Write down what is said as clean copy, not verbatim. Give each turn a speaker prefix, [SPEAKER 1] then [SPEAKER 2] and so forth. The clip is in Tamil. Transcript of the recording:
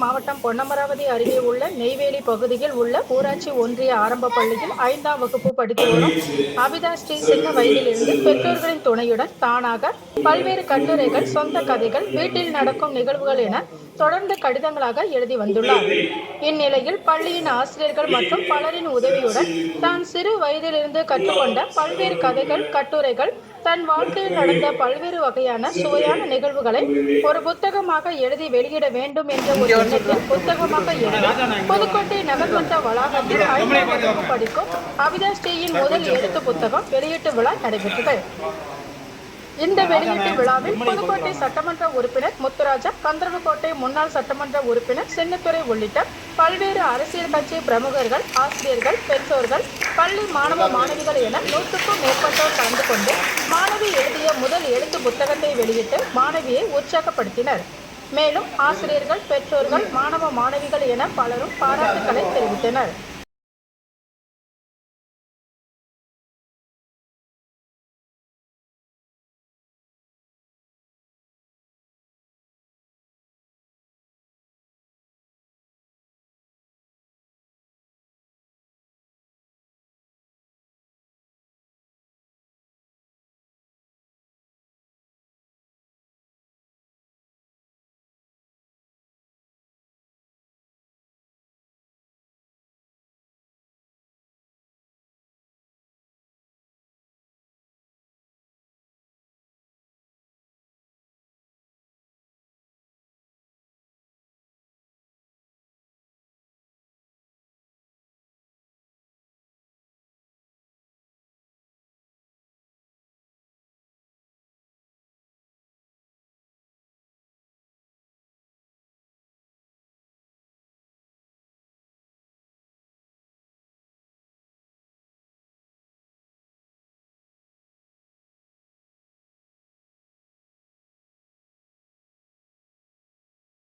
[SPEAKER 1] மாவட்டம் பொன்னமராவதி அருகே உள்ள நெய்வேலி பகுதியில் உள்ள ஊராட்சி ஒன்றிய ஆரம்ப பள்ளியில் 5ஆம் வகுப்பு படித்து வரும் அபிதா ஸ்ரீ சின்ன வயதிலிருந்து பெற்றோர்களின் துணையுடன் தானாக பல்வேறு கட்டுரைகள், சொந்த கதைகள், வீட்டில் நடக்கும் நிகழ்வுகள் என தொடர்ந்து கடிதங்களாக எழுதி வந்துள்ளார். இந்நிலையில் பள்ளியின் ஆசிரியர்கள் மற்றும் பலரின் உதவியுடன் தான் சிறு வயதிலிருந்து கற்றுக்கொண்ட பல்வேறு கதைகள், கட்டுரைகள், தன் வாழ்க்கையில் நடந்த பல்வேறு வகையான சுவையான நிகழ்வுகளை ஒரு புத்தகமாக எழுதி வெளியிட வேண்டும் என்ற ஒரு எண்ணத்தில் புத்தகமாக எழுதி புதுக்கோட்டை நகர்மன்ற வளாகத்தில் 5ஆம் வகுப்பு படிக்கும் அபிதா ஸ்ரீயின் முதல் எழுத்து புத்தகம் வெளியீட்டு விழா நடைபெற்றது. இந்த வெளியீட்டு விழாவில் புதுக்கோட்டை சட்டமன்ற உறுப்பினர் முத்துராஜா, கந்தர்வக்கோட்டை முன்னாள் சட்டமன்ற உறுப்பினர் சின்னத்துரை உள்ளிட்ட பல்வேறு அரசியல் கட்சி பிரமுகர்கள், ஆசிரியர்கள், பெற்றோர்கள், பள்ளி மாணவ மாணவிகள் என 100க்கும் மேற்பட்டோர் கலந்து கொண்டு மாணவி எழுதிய முதல் எழுத்து புத்தகத்தை வெளியிட்டு மாணவியை உற்சாகப்படுத்தினர். மேலும் ஆசிரியர்கள், பெற்றோர்கள், மாணவ மாணவிகள் என பலரும் பாராட்டுக்களை தெரிவித்தனர்.